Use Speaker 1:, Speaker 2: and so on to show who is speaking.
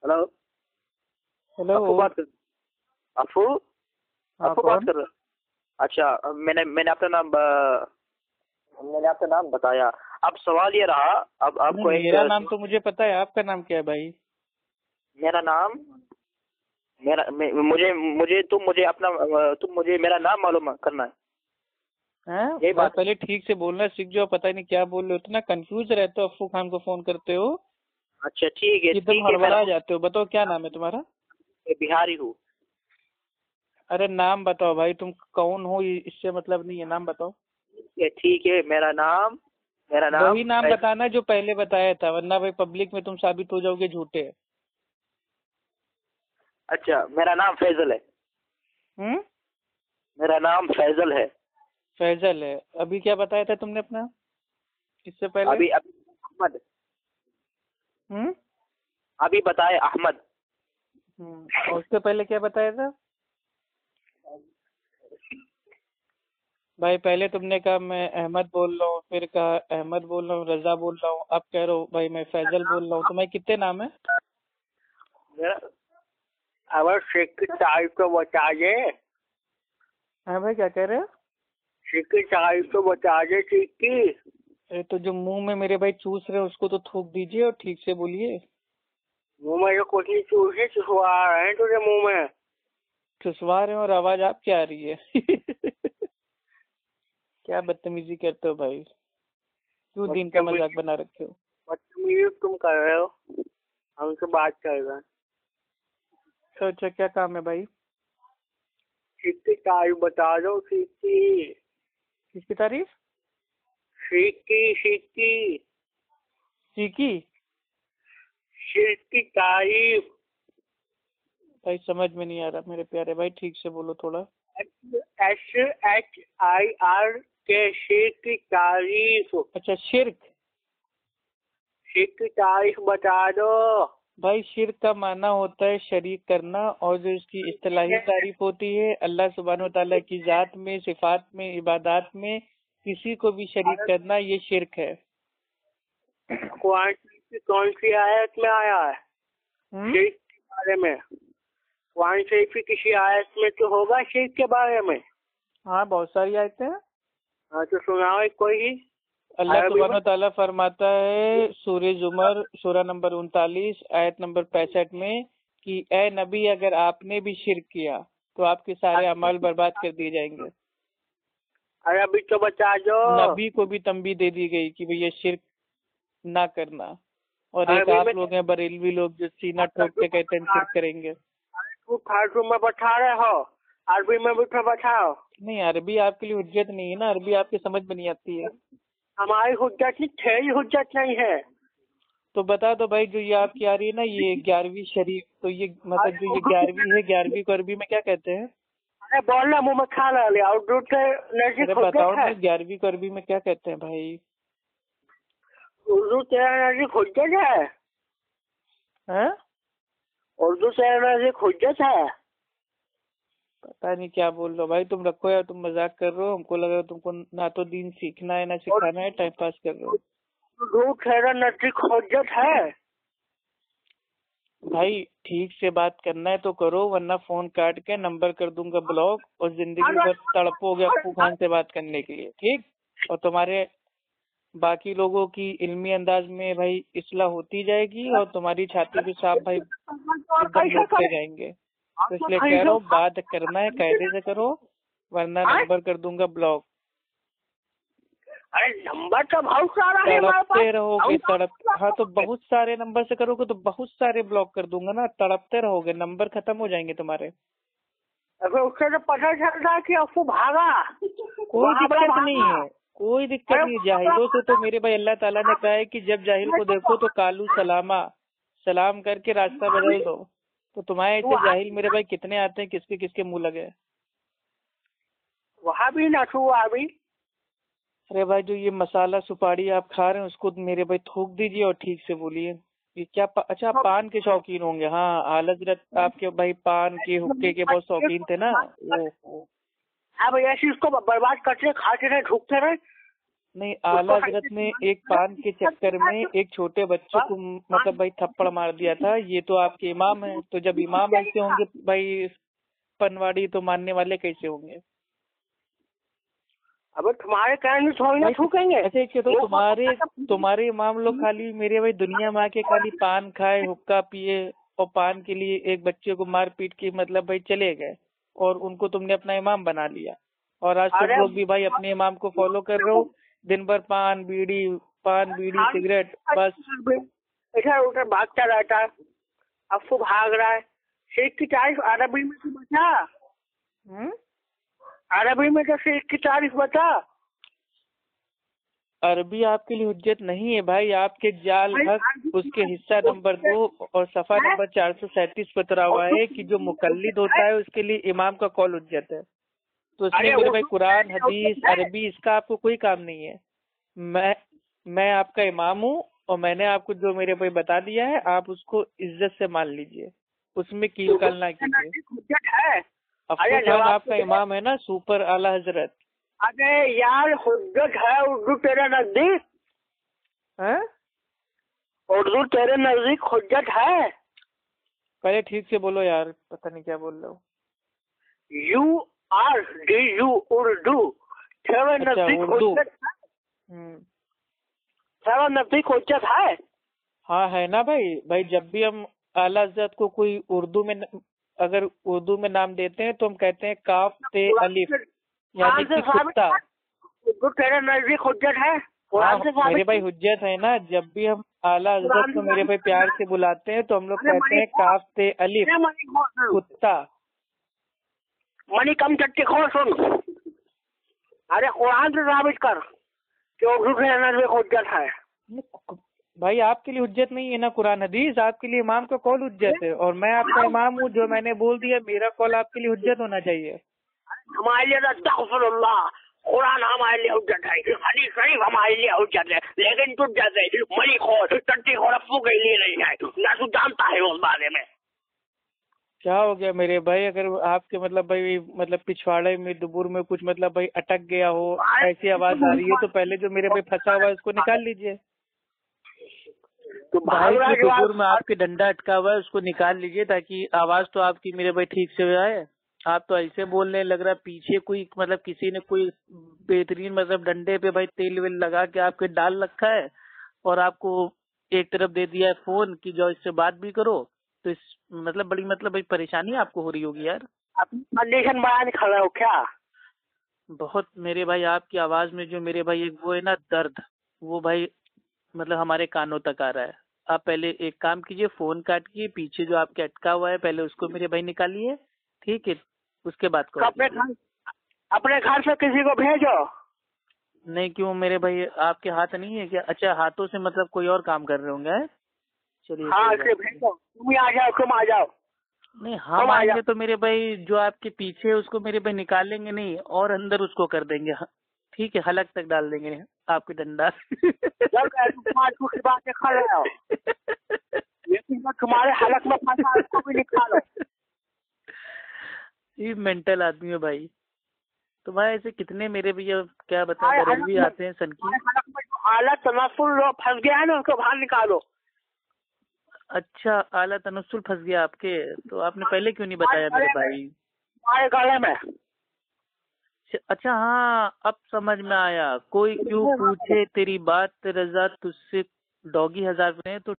Speaker 1: Hello.
Speaker 2: Hello.
Speaker 1: अफू बात कर अफू
Speaker 2: हाँ,
Speaker 1: अफू बात
Speaker 2: कौन?
Speaker 1: कर रहे हो? अच्छा, मैंने आपका नाम बताया। अब सवाल ये रहा। अब
Speaker 2: नहीं,
Speaker 1: आपको एक
Speaker 2: मेरा नाम तो मुझे पता है, आपका नाम क्या है भाई?
Speaker 1: मेरा नाम मेरा मे, मुझे मुझे मुझे अपना तुम मुझे मेरा नाम मालूम करना है।
Speaker 2: हैं
Speaker 1: यही
Speaker 2: भाई,
Speaker 1: बात है।
Speaker 2: पहले ठीक से बोलना सीख जाओ। पता नहीं क्या बोल रहे हो, इतना कंफ्यूज रहते हो, अफ्फू खान को फोन करते हो
Speaker 1: अच्छा, ठीक है
Speaker 2: कि तुम
Speaker 1: ठीक है।
Speaker 2: हड़बड़ा जाते हो। बताओ क्या नाम है तुम्हारा?
Speaker 1: मैं बिहारी हूँ।
Speaker 2: अरे नाम बताओ भाई, तुम कौन हो इससे मतलब नहीं है, नाम बताओ।
Speaker 1: ये ठीक है। मेरा नाम
Speaker 2: वही नाम बताना जो पहले बताया था, वरना भाई पब्लिक में तुम साबित हो जाओगे झूठे।
Speaker 1: अच्छा, मेरा नाम फैजल है।
Speaker 2: हम्म।
Speaker 1: मेरा नाम फैजल है।
Speaker 2: फैजल है। अभी क्या बताया था तुमने अपना, इससे पहले?
Speaker 1: अभी अभी अहमद।
Speaker 2: हम्म।
Speaker 1: अभी बताए अहमद।
Speaker 2: और उससे पहले क्या बताया था? भाई पहले तुमने कहा मैं अहमद बोल रहा हूँ, फिर कहा अहमद बोल रहा हूँ, रजा बोल रहा हूँ, अब कह रहे हो भाई मैं फैजल बोल रहा हूँ। तुम्हारे कितने नाम है?
Speaker 1: मेरा अगर शेख की तारीफ तो बता दे।
Speaker 2: हाँ भाई, क्या कह रहे हो?
Speaker 1: शेख की तारीफ तो बता दे ठीक की।
Speaker 2: अरे तो जो मुंह में मेरे भाई चूस रहे हो उसको तो थूक दीजिए और ठीक से बोलिए।
Speaker 1: मुंह में जो कुछ नहीं चूसे चुसवा रहे हैं तुझे मुंह में।
Speaker 2: चुसवा रहे हो और आवाज आपकी आ रही है। क्या बदतमीजी करते हो भाई, क्यों दिन का मजाक
Speaker 1: बदतमीजी
Speaker 2: बना रखे हो?
Speaker 1: बदतमीजी तुम कर रहे हो। हमसे बात कर रहे हैं।
Speaker 2: अच्छा अच्छा, क्या काम है भाई?
Speaker 1: शेख की तारीफ बता दो शेख की।
Speaker 2: किसकी तारीफ?
Speaker 1: शेख की
Speaker 2: सीकी?
Speaker 1: शेख की तारीफ।
Speaker 2: भाई समझ में नहीं आ रहा मेरे प्यारे भाई, ठीक से बोलो थोड़ा।
Speaker 1: SHIR के शेख की तारीफ।
Speaker 2: अच्छा, शिर्क?
Speaker 1: शेख की तारीफ बता दो।
Speaker 2: भाई शिर्क का माना होता है शरीक करना, और जो इसकी इस्तिलाही तारीफ होती है अल्लाह सुब्हान व तआला की जात में, सिफात में, इबादत में किसी को भी शरीक करना, ये शिर्क है।
Speaker 1: कुरान शरीफ की कौन सी आयत में आया है
Speaker 2: हम्म।
Speaker 1: शेख के बारे में? कुरान शरीफ की किसी आयत में तो होगा शेख के बारे में।
Speaker 2: हाँ, बहुत सारी आयतें हैं।
Speaker 1: हाँ, तो सुनाओ एक कोई ही
Speaker 2: अल्लाह
Speaker 1: अरबी
Speaker 2: सुब्हान
Speaker 1: में।
Speaker 2: व तआला फरमाता है सूरह जुमर सूरह नंबर 39 आयत नंबर 65 में कि ए नबी, अगर आपने भी शिर्क किया तो आपके सारे अमाल बर्बाद कर दिए जाएंगे।
Speaker 1: अरबी तो बता दो।
Speaker 2: नबी को भी तंबी दे दी गई कि भैया शिर्क ना करना। और एक
Speaker 1: अरबी
Speaker 2: आप
Speaker 1: में
Speaker 2: लोग हैं बरेलवी लोग जो सीना ठोक के कहते हैं शिर्क करेंगे।
Speaker 1: तू फालतू में बता रहे हो। अरबी में भी तो बताओ।
Speaker 2: नहीं, अरबी आपके लिए हुज्जत नहीं है ना, अरबी आपकी समझ में नहीं आती है।
Speaker 1: हमारी हुज्जत नहीं, तेरी हुज्जत नहीं है।
Speaker 2: तो बता दो भाई, जो ये आपकी आ रही है ना ये 11वीं शरीफ, तो ये मतलब
Speaker 1: अरे
Speaker 2: जो ये 11वीं है, 11वीं को अरबी में क्या कहते हैं?
Speaker 1: बोलना मुंह में खा लिया और दूध से नजदीक
Speaker 2: अरे बताओ
Speaker 1: हुज्जत है।
Speaker 2: ना, 11वीं को अरबी में क्या कहते हैं भाई?
Speaker 1: उर्दू तेरा नजदीक हुज्जत है।
Speaker 2: हैं?
Speaker 1: उर्दू तेरा नजदीक हुज्जत है।
Speaker 2: पता नहीं क्या बोल रहे हो भाई, तुम रखो यार, तुम मजाक कर रहे हो, हमको लगा तुमको ना तो दीन सीखना है ना
Speaker 1: और
Speaker 2: सिखाना है, टाइम पास कर रहे हो।
Speaker 1: उर्दू तेरा नजदीक हुज्जत है।
Speaker 2: भाई ठीक से बात करना है तो करो, वरना फोन काट के नंबर कर दूंगा ब्लॉक, और जिंदगी
Speaker 1: अरे
Speaker 2: भर तड़पोगे अप्पू खान से बात करने के लिए, ठीक? और तुम्हारे बाकी लोगों की इल्मी अंदाज में भाई इस्लाह होती जाएगी, और तुम्हारी छाती पे सांप भाई एकदम
Speaker 1: कैसे
Speaker 2: लौटते
Speaker 1: करे?
Speaker 2: जाएंगे। तो इसलिए कह रहा हूँ, बात करना है कायदे से करो, वरना नंबर कर दूंगा ब्लॉक।
Speaker 1: अरे नंबर तो बहुत सारा है हमारे पास।
Speaker 2: तड़पते रहोगे, हाँ तो बहुत सारे नंबर से करोगे तो बहुत सारे ब्लॉक कर दूंगा ना, तड़पते रहोगे, नंबर खत्म हो जाएंगे तुम्हारे।
Speaker 1: अगर उससे तो पता चल रहा है कि अफू भागा।
Speaker 2: कोई दिक्कत नहीं है, कोई दिक्कत नहीं है। जाहिलों से तो मेरे भाई अल्लाह ताला ने कहा है कि जब जाहिल को देखो तो कालू सलामा, सलाम करके रास्ता बदल दो। तो तुम्हारे ऐसे जाहिल मेरे भाई कितने आते हैं, किसके किसके मुंह लगे।
Speaker 1: वहाँ भी ना छू अभी।
Speaker 2: अरे भाई, जो ये मसाला सुपारी आप खा रहे हैं उसको मेरे भाई थूक दीजिए और ठीक से बोलिए। ये क्या अच्छा, आप पान के शौकीन होंगे? हाँ, आला हजरत आपके भाई पान के हुक्के के बहुत शौकीन थे ना। वो
Speaker 1: हाँ भैया, ऐसी उसको बर्बाद करते रहे, खाते रहे, ढूकते रहे।
Speaker 2: नहीं, आला हजरत ने एक पान के चक्कर में एक छोटे बच्चे को मतलब भाई थप्पड़ मार दिया था। ये तो आपके इमाम है, तो जब इमाम ऐसे होंगे भाई पनवाड़ी, तो मानने वाले कैसे होंगे?
Speaker 1: अब तुम्हारे कहने थोड़ी ना थूकेंगे।
Speaker 2: अच्छा तो तुम्हारे इमाम लोग खाली मेरे भाई दुनिया में आके खाली पान खाए, हुक्का पिए और पान के लिए एक बच्चे को मार पीट के मतलब भाई चले गए, और उनको तुमने अपना इमाम बना लिया। और आज तुम लोग भी भाई अपने इमाम को फॉलो कर रहे हो, दिन भर पान बीड़ी सिगरेट बस
Speaker 1: इधर उधर भागता रहता है। अब तो भाग रहा है। शेख की तारीफ अरबी में तो बता। अरबी में तो शेख की तारीफ बता।
Speaker 2: अरबी आपके लिए हुज्जत नहीं है भाई। आपके जाल हक उसके हिस्सा नंबर 2 और सफा नंबर 437 पर उतरा हुआ है कि जो मुकल्लिद होता है उसके लिए इमाम का कौल हुज्जत है। तो इसमें मेरे भाई कुरान हदीस अरबी इसका आपको कोई काम नहीं है। मैं आपका इमाम हूँ और मैंने आपको जो मेरे भाई बता दिया है आप उसको इज्जत से मान लीजिए, उसमें कील काल ना कीजिए। अफजल खान आपका इमाम है ना, सुपर आला हजरत।
Speaker 1: अरे यार हुज्जत है उर्दू तेरे नजदीक
Speaker 2: है?
Speaker 1: उर्दू तेरे नजदीक हुज्जत है।
Speaker 2: पहले ठीक से बोलो यार, पता नहीं क्या बोल रहे हो।
Speaker 1: URDU उर्दू तेरे नजदीक हुज्जत है। तेरे नजदीक हुज्जत है।
Speaker 2: हाँ है ना भाई जब भी हम आला हजरत को कोई अगर उर्दू में नाम देते हैं तो हम कहते हैं काफ ते अलिफ, यानी कि कुत्ता।
Speaker 1: तो तेरे नजदीक हुज्जत है।
Speaker 2: मेरे भाई हुज्जत है ना। जब भी हम आला हजरत को मेरे भाई प्यार से बुलाते हैं तो हम लोग कहते हैं काफ ते अलिफ, कुत्ता।
Speaker 1: मनी कम चट्टी खोल सुन। अरे कुरान से साबित कर कि उर्दू तेरे नजदीक हुज्जत है।
Speaker 2: भाई आपके लिए हुज्जत नहीं है ना कुरान हदीस, आपके लिए इमाम का कौल हुज्जत है, और मैं आपका इमाम हूँ। जो मैंने बोल दिया मेरा कौल आपके लिए हुज्जत होना चाहिए।
Speaker 1: हमारे लिए अस्तगफिरुल्लाह, कुरान हमारे लिए हुज्जत है, हदीस शरीफ हमारे लिए हुज्जत है, लेकिन तू जैसे मनी खोर टट्टी खोर अप्पू के लिए नहीं है, ना तू जानता है उस बारे में।
Speaker 2: क्या हो गया मेरे भाई? अगर आपके मतलब पिछवाड़े में दुबुर में कुछ मतलब भाई अटक गया हो, ऐसी आवाज आ रही है, तो पहले जो मेरे भाई फंसा हुआ है उसको निकाल लीजिए।
Speaker 1: तो
Speaker 2: भाई की दुबुर में आपके डंडा अटका हुआ है उसको निकाल लीजिए, ताकि आवाज तो आपकी मेरे भाई ठीक से आए। आप तो ऐसे बोलने लग रहा है पीछे कोई मतलब किसी ने कोई बेहतरीन मतलब डंडे पे भाई तेल वेल लगा के आपके डाल रखा है, और आपको एक तरफ दे दिया है फोन की जो इससे बात भी करो। तो इस बड़ी भाई परेशानी आपको हो रही होगी यार।
Speaker 1: कंडीशन बयान कर रहे हो क्या?
Speaker 2: बहुत मेरे भाई आपकी आवाज में जो मेरे भाई एक वो है ना दर्द, वो भाई मतलब हमारे कानों तक आ रहा है। आप पहले एक काम कीजिए, फोन काटिए, पीछे जो आपके अटका हुआ है पहले उसको मेरे भाई निकालिए, ठीक है? उसके बाद को
Speaker 1: अपने घर से किसी को भेजो।
Speaker 2: नहीं क्यों मेरे भाई आपके हाथ नहीं है क्या? अच्छा हाथों से मतलब कोई और काम कर रहे होंगे। चलिए
Speaker 1: हाँ भेजो, तुम आ जाओ, तुम आ जाओ।
Speaker 2: नहीं हम आएंगे तो मेरे भाई जो आपके पीछे है उसको मेरे भाई निकालेंगे नहीं, और अंदर उसको कर देंगे, ठीक है? हलक तक डाल देंगे आपके डंडा।
Speaker 1: बातें कर रहे हो, लेकिन तुम्हारे हलक में फंसा उसको भी निकालो।
Speaker 2: ये मेंटल आदमी है भाई। तुम्हारे ऐसे कितने मेरे भैया क्या बताएं बरेलवी आते हैं सन की।
Speaker 1: आला तनस्सुल फंस गया है ना, उसको बाहर निकालो।
Speaker 2: अच्छा आला तनस्सुल फंस गया आपके, तो आपने पहले क्यों नहीं बताया मेरे भाई?
Speaker 1: हमारे गले में।
Speaker 2: अच्छा हाँ अब समझ में आया। कोई क्यों पूछे तेरी बात रजा तुझसे डॉगी 1000 में, तो